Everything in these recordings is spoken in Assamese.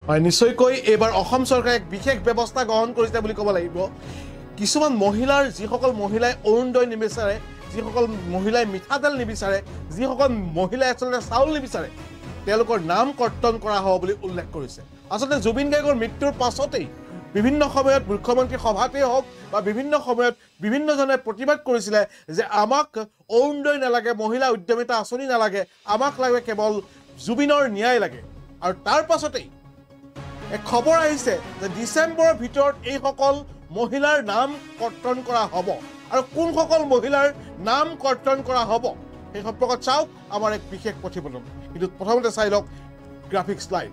হয় নিশ্চয়কৈ এবাৰ অসম চৰকাৰে এক বিশেষ ব্যৱস্থা গ্ৰহণ কৰিছে বুলি ক'ব লাগিব কিছুমান মহিলাৰ যিসকল মহিলাই অৰুণোদয় নিবিচাৰে যিসকল মহিলাই মিঠাতেল নিবিচাৰে যিসকল মহিলাই আচলতে চাউল নিবিচাৰে তেওঁলোকৰ নাম কৰ্তন কৰা হ'ব বুলি উল্লেখ কৰিছে আচলতে জুবিন গাৰ্গৰ মৃত্যুৰ পাছতেই বিভিন্ন সময়ত মুখ্যমন্ত্ৰী সভাতে হওক বা বিভিন্ন সময়ত বিভিন্নজনে প্ৰতিবাদ কৰিছিলে যে আমাক অৰুণোদয় নালাগে মহিলা উদ্যমিতা আঁচনি নালাগে আমাক লাগে কেৱল জুবিনৰ ন্যায় লাগে আৰু তাৰ পাছতেই এক খবৰ আহিছে যে ডিসেম্বৰৰ ভিতৰত এই সকল মহিলাৰ নাম কৰ্তন কৰা হ'ব আৰু কোন সকল মহিলাৰ নাম কৰ্তন কৰা হ'ব এই সম্পৰ্কত চাওক আমাৰ এক বিশেষ প্ৰতিবেদন কিন্তু প্ৰথমতে চাই লওক গ্ৰাফিক স্লাইড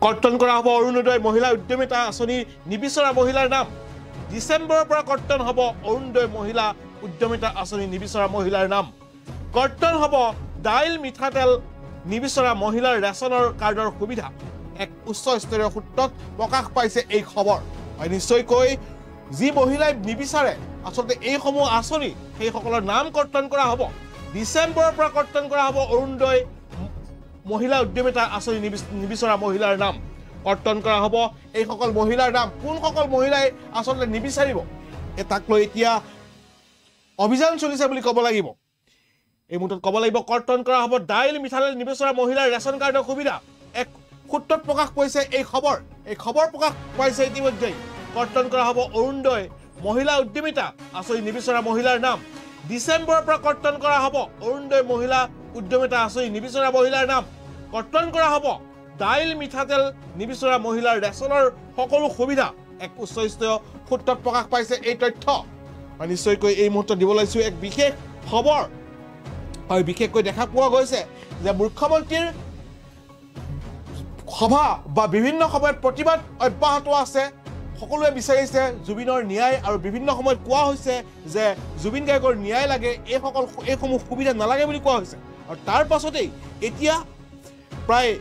কৰ্তন কৰা হ'ব অৰুণোদয় মহিলা উদ্যমিতা আঁচনি নিবিচৰা মহিলাৰ নাম ডিসেম্বৰৰ পৰা কৰ্তন হ'ব অৰুণোদয় মহিলা উদ্যমিতা আঁচনি নিবিচৰা মহিলাৰ নাম কৰ্তন হ'ব দাইল মিঠাতেল নিবিচৰা মহিলাৰ ৰেচনৰ কাৰ্ডৰ সুবিধা এক উচ্চ স্তৰীয় সূত্ৰত প্ৰকাশ পাইছে এই খবৰ হয় নিশ্চয়কৈ যি মহিলাই নিবিচাৰে আচলতে এই সমূহ আঁচনি সেই সকলৰ নাম কৰ্তন কৰা হ'ব ডিসেম্বৰৰ পৰা কৰ্তন কৰা হ'ব অৰুণোদয় মহিলা উদ্যমিতা আঁচনি নিবিচৰা মহিলাৰ নাম কৰ্তন কৰা হ'ব এই সকল মহিলাৰ নাম কোন সকল মহিলাই আচলতে নিবিচাৰিব এটাক লৈ এতিয়া অভিযান চলিছে বুলি ক'ব লাগিব এই মুহূৰ্তত ক'ব লাগিব কৰ্তন কৰা হ'ব দাইল মিঠাতেল নিবিচৰা মহিলাৰ ৰেচন কাৰ্ডৰ সুবিধা এক সূত্ৰত প্ৰকাশ পাইছে এই খবৰ প্ৰকাশ পাইছে ইতিমধ্যেই কৰ্তন কৰা হ'ব অৰুণোদয় মহিলা উদ্যমিতা আঁচনি নিবিচৰা মহিলাৰ নাম ডিসেম্বৰৰ পৰা কৰ্তন কৰা হ'ব অৰুণোদয় মহিলা উদ্যমিতা আঁচনি নিবিচৰা মহিলাৰ নাম কৰ্তন কৰা হ'ব দাইল মিঠাতেল নিবিচৰা মহিলাৰ ৰেচনৰ সকলো সুবিধা এক উচ্চস্তৰীয় সূত্ৰত প্ৰকাশ পাইছে এই তথ্য নিশ্চয়কৈ এই মুহূৰ্তত দিব লৈছো এক বিশেষ খবৰ হয় বিশেষকৈ দেখা পোৱা গৈছে যে মুখ্যমন্ত্ৰীৰ সভা বা বিভিন্ন সময়ত প্ৰতিবাদ অব্যাহত আছে সকলোৱে বিচাৰিছে জুবিনৰ ন্যায় আৰু বিভিন্ন সময়ত কোৱা হৈছে যে জুবিন গাৰ্গৰ ন্যায় লাগে এইসমূহ সুবিধা নালাগে বুলি কোৱা হৈছে আৰু তাৰ পাছতেই এতিয়া প্ৰায়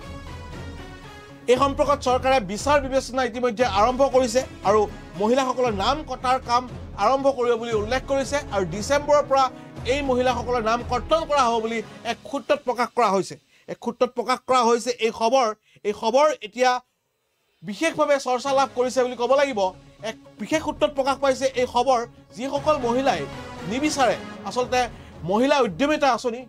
এই সম্পৰ্কত চৰকাৰে বিচাৰ বিবেচনা ইতিমধ্যে আৰম্ভ কৰিছে আৰু মহিলাসকলৰ নাম কটাৰ কাম আৰম্ভ কৰিব বুলি উল্লেখ কৰিছে আৰু ডিসেম্বৰৰ পৰা এই মহিলাসকলৰ নাম কৰ্তন কৰা হ'ব বুলি এক সূত্ৰত প্ৰকাশ কৰা হৈছে এই খবৰ এতিয়া বিশেষভাৱে চৰ্চা লাভ কৰিছে বুলি ক'ব লাগিব এক বিশেষ সূত্ৰত প্ৰকাশ পাইছে এই খবৰ যিসকল মহিলাই নিবিচাৰে আচলতে মহিলা উদ্যমিতা আঁচনি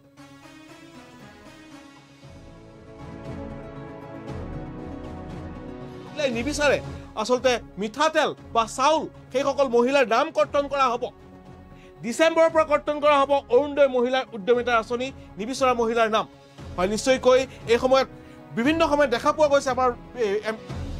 নিবিচাৰে আচলতে মিঠাতেল বা চাউল সেই সকল মহিলাৰ নাম কৰ্তন কৰা হ'ব ডিসেম্বৰৰ পৰা কৰ্তন কৰা হ'ব অৰুণোদয় মহিলা উদ্যমিতা আঁচনি নিবিচৰা মহিলাৰ নাম হয় নিশ্চয়কৈ এই সময়ত বিভিন্ন সময়ত দেখা পোৱা গৈছে আমাৰ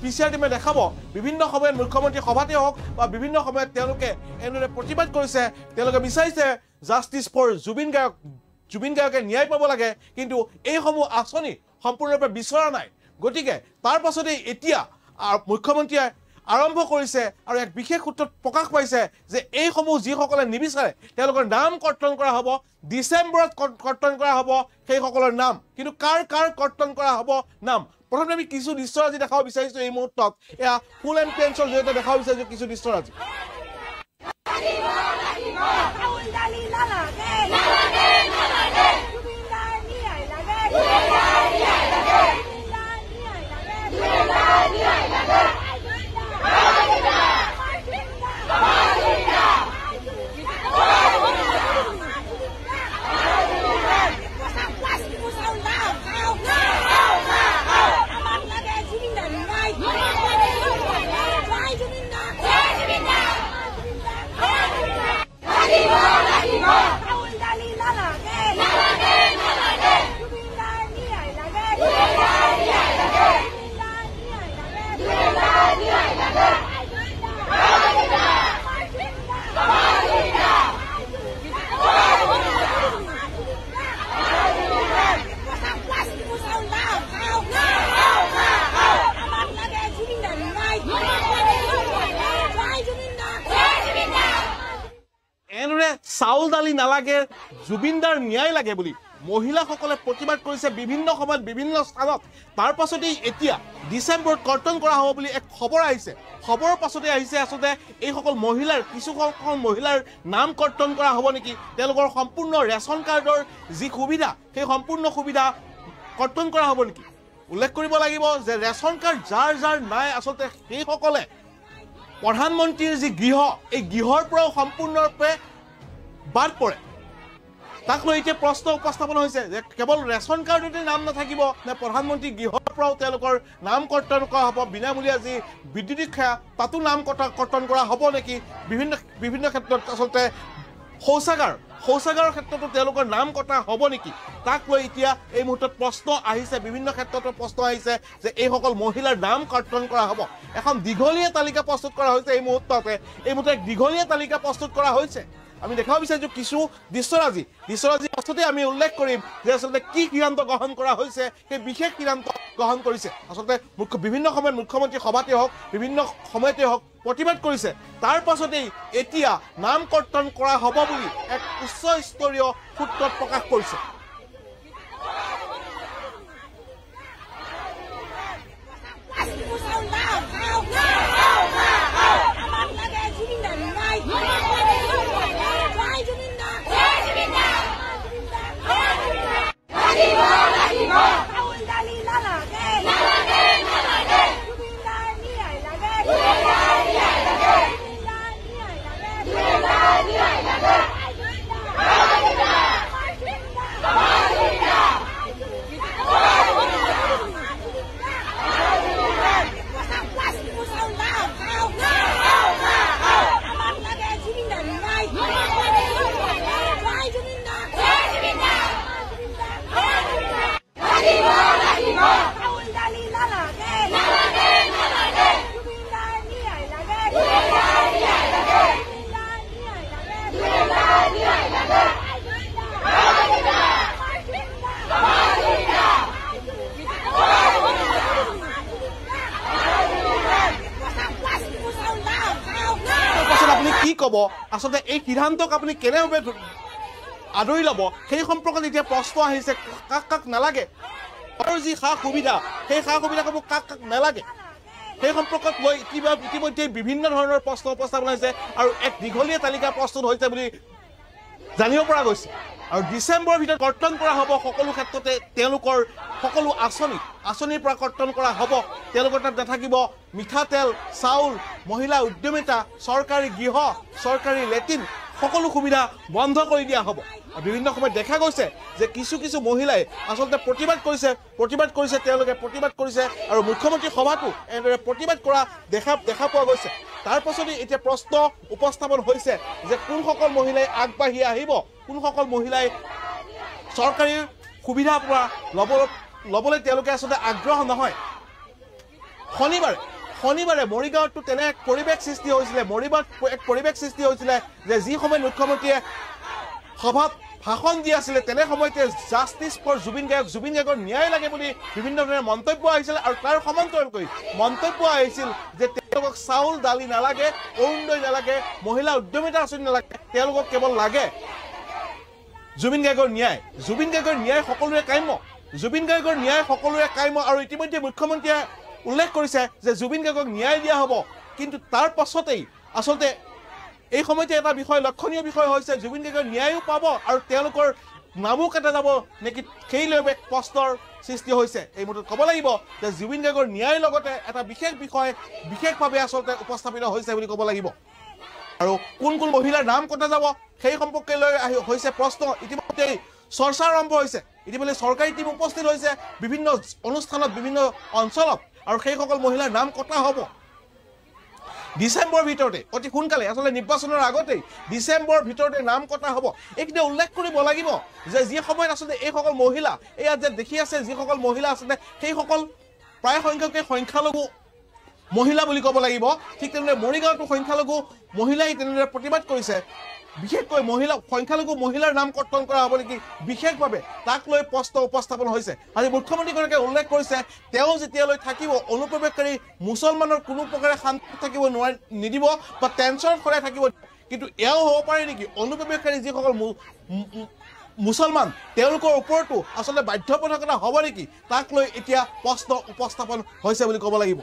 পিচিআৰ টিমে দেখাব বিভিন্ন সময়ত মুখ্যমন্ত্ৰী সভাতে হওক বা বিভিন্ন সময়ত তেওঁলোকে এনেদৰে প্ৰতিবাদ কৰিছে তেওঁলোকে বিচাৰিছে জাষ্টিছ ফৰ জুবিন গাৰ্গকে ন্যায় পাব লাগে কিন্তু এইসমূহ আঁচনি সম্পূৰ্ণৰূপে বিচৰা নাই গতিকে তাৰ পাছতেই এতিয়া মুখ্যমন্ত্ৰীয়ে আৰম্ভ কৰিছে আৰু এক বিশেষ সূত্ৰত প্ৰকাশ পাইছে যে এইসমূহ যিসকলে নিবিচাৰে তেওঁলোকৰ নাম কৰ্তন কৰা হ'ব ডিসেম্বৰত কৰ্তন কৰা হ'ব সেইসকলৰ নাম কিন্তু কাৰ কৰ্তন কৰা হ'ব নাম প্ৰথমে আমি কিছু দৃশ্য আজি দেখাব বিচাৰিছো এই মুহূৰ্তত এয়া ফুল এণ্ড পেন্সৰ জৰিয়তে দেখাব বিচাৰিছো কিছু দৃশ্য আজি চাউল দালি নালাগে জুবিনদাৰ ন্যায় লাগে বুলি মহিলাসকলে প্ৰতিবাদ কৰিছে বিভিন্ন সময়ত বিভিন্ন স্থানত তাৰ পাছতেই এতিয়া ডিসেম্বৰত কৰ্তন কৰা হ'ব বুলি এক খবৰ আহিছে খবৰৰ পাছতে আহিছে আচলতে এই সকল মহিলাৰ কিছু সংখ্যক মহিলাৰ নাম কৰ্তন কৰা হ'ব নেকি তেওঁলোকৰ সম্পূৰ্ণ ৰেচন কাৰ্ডৰ যি সুবিধা সেই সম্পূৰ্ণ সুবিধা কৰ্তন কৰা হ'ব নেকি উল্লেখ কৰিব লাগিব যে ৰেচন কাৰ্ড যাৰ যাৰ নাই আচলতে সেইসকলে প্ৰধানমন্ত্ৰীৰ যি গৃহ এই গৃহৰ পৰাও সম্পূৰ্ণৰূপে বাদ পৰে তাক লৈ এতিয়া প্ৰশ্ন উপস্থাপন হৈছে যে কেৱল ৰেচন কাৰ্ডতে নাম নাথাকিব নে প্ৰধানমন্ত্ৰী গৃহৰ পৰাও তেওঁলোকৰ নাম কৰ্তন কৰা হ'ব বিনামূলীয়া যি বিদ্যুতিক সেৱা তাতো নাম কৰ্তন কৰা হ'ব নেকি বিভিন্ন ক্ষেত্ৰত আচলতে শৌচাগাৰৰ ক্ষেত্ৰতো তেওঁলোকৰ নাম কটা হ'ব নেকি তাক লৈ এতিয়া এই মুহূৰ্তত প্ৰশ্ন আহিছে বিভিন্ন ক্ষেত্ৰতো প্ৰশ্ন আহিছে যে এইসকল মহিলাৰ নাম কৰ্তন কৰা হ'ব এখন দীঘলীয়া তালিকা প্ৰস্তুত কৰা হৈছে এই মুহূৰ্ততে দীঘলীয়া তালিকা প্ৰস্তুত কৰা হৈছে আমি দেখাব বিচাৰিছোঁ কিছু দৃশ্যৰাজি পাছতে আমি উল্লেখ কৰিম যে আচলতে কি সিদ্ধান্ত গ্ৰহণ কৰা হৈছে সেই বিশেষ সিদ্ধান্ত গ্ৰহণ কৰিছে আচলতে বিভিন্ন সময়ত মুখ্যমন্ত্ৰী সভাতে হওক বিভিন্ন সময়তে হওক প্ৰতিবাদ কৰিছে তাৰ পাছতেই এতিয়া নাম কৰ্তন কৰা হ'ব বুলি এক উচ্চ স্তৰীয় সূত্ৰত প্ৰকাশ কৰিছে কব আসলে এই সিদ্ধান্তক আপুনি কেনেভাৱে আদৰি ল'ব সেই সম্পৰ্কত এতিয়া প্ৰশ্ন আহিছে কাক নালাগে আৰু যি সা সুবিধা সেই সা সুবিধাসমূহ কাক নালাগে সেই সম্পৰ্কত লৈ ইতিমধ্যে বিভিন্ন ধৰণৰ প্ৰশ্ন উপস্থাপন হৈছে আৰু এক দীঘলীয়া তালিকা প্ৰস্তুত হৈছে বুলি জানিব পৰা গৈছে আৰু ডিচেম্বৰৰ ভিতৰত কৰ্তন কৰা হ'ব সকলো ক্ষেত্ৰতে তেওঁলোকৰ সকলো আঁচনিৰ পৰা কৰ্তন কৰা হ'ব তেওঁলোকৰ তাত নাথাকিব মিঠাতেল চাউল মহিলা উদ্যমিতা চৰকাৰী গৃহ চৰকাৰী লেট্ৰিন সকলো সুবিধা বন্ধ কৰি দিয়া হ'ব বিভিন্ন সময়ত দেখা গৈছে যে কিছু মহিলাই আচলতে প্ৰতিবাদ কৰিছে আৰু মুখ্যমন্ত্ৰী সভাটো এনেদৰে প্ৰতিবাদ কৰা দেখা পোৱা গৈছে তাৰ পাছতে এতিয়া প্ৰশ্ন উপস্থাপন হৈছে যে কোনসকল মহিলাই আগবাঢ়ি আহিব কোনসকল মহিলাই চৰকাৰী সুবিধা পৰা ল'বলৈ তেওঁলোকে আচলতে আগ্ৰহ নহয় শনিবাৰে মৰিগাঁৱতো তেনে এক পৰিৱেশ সৃষ্টি হৈছিলে যে যি সময়ত মুখ্যমন্ত্ৰীয়ে সভাত ভাষণ দি আছিলে তেনে সময়তে জাষ্টিছ ফৰ জুবিন গাৰ্গৰ ন্যায় লাগে বুলি বিভিন্ন ধৰণৰ মন্তব্য আহিছিল আৰু তাৰ সমান্তৰালকৈ মন্তব্য আহিছিল যে তেওঁলোকক চাউল দালি নালাগে অৰুণোদয় নালাগে মহিলা উদ্যমিতা আঁচনি নালাগে তেওঁলোকক কেৱল লাগে জুবিন গাৰ্গৰ ন্যায় সকলোৰে কাম্য আৰু ইতিমধ্যে মুখ্যমন্ত্ৰীয়ে উল্লেখ কৰিছে যে জুবিন গাৰ্গক ন্যায় দিয়া হ'ব কিন্তু তাৰ পাছতেই আচলতে এই সময়তে এটা বিষয় লক্ষণীয় বিষয় হৈছে জুবিন গাৰ্গৰ ন্যায়ও পাব আৰু তেওঁলোকৰ নামো কাটা যাব নেকি সেই লৈ প্ৰশ্নৰ সৃষ্টি হৈছে এই মুহূৰ্তত ক'ব লাগিব যে জুবিন গাৰ্গৰ ন্যায়ৰ লগতে এটা বিশেষ বিষয় বিশেষভাৱে আচলতে উপস্থাপিত হৈছে বুলি ক'ব লাগিব আৰু কোন মহিলাৰ নাম কটা যাব সেই সম্পৰ্কে লৈ হৈছে প্ৰশ্ন ইতিমধ্যে চৰ্চা আৰম্ভ হৈছে ইতিমধ্যে চৰকাৰী টিম উপস্থিত হৈছে বিভিন্ন অনুষ্ঠানত বিভিন্ন অঞ্চলত আৰু সেইসকল মহিলাৰ নাম কটা হ'ব ডিচেম্বৰৰ ভিতৰতে অতি সোনকালে আচলতে নিৰ্বাচনৰ আগতেই ডিচেম্বৰৰ ভিতৰতে নাম কটা হ'ব এইখিনি উল্লেখ কৰিব লাগিব যে যি সময়ত আচলতে এইসকল মহিলা এয়া যে দেখি আছে যিসকল মহিলা আচলতে সেইসকল প্ৰায় সংখ্যালঘু মহিলা বুলি ক'ব লাগিব ঠিক তেনেদৰে মৰিগাঁৱতো সংখ্যালঘু মহিলাই তেনেদৰে প্ৰতিবাদ কৰিছে বিশেষকৈ সংখ্যালঘু মহিলাৰ নাম কৰ্তন কৰা হ'ব নেকি বিশেষভাৱে তাক লৈ প্ৰশ্ন উপস্থাপন হৈছে আজি মুখ্যমন্ত্ৰীগৰাকীয়ে উল্লেখ কৰিছে তেওঁ যেতিয়ালৈ থাকিব অনুপ্ৰৱেশকাৰী মুছলমানৰ কোনো প্ৰকাৰে শান্তি থাকিব নিদিব বা টেনশ্যনত সদায় থাকিব কিন্তু এয়াও হ'ব পাৰে নেকি অনুপ্ৰৱেশকাৰী যিসকল মুছলমান তেওঁলোকৰ ওপৰতো আচলতে বাধ্যবাধকতা হ'ব নেকি তাক লৈ এতিয়া প্ৰশ্ন উপস্থাপন হৈছে বুলি ক'ব লাগিব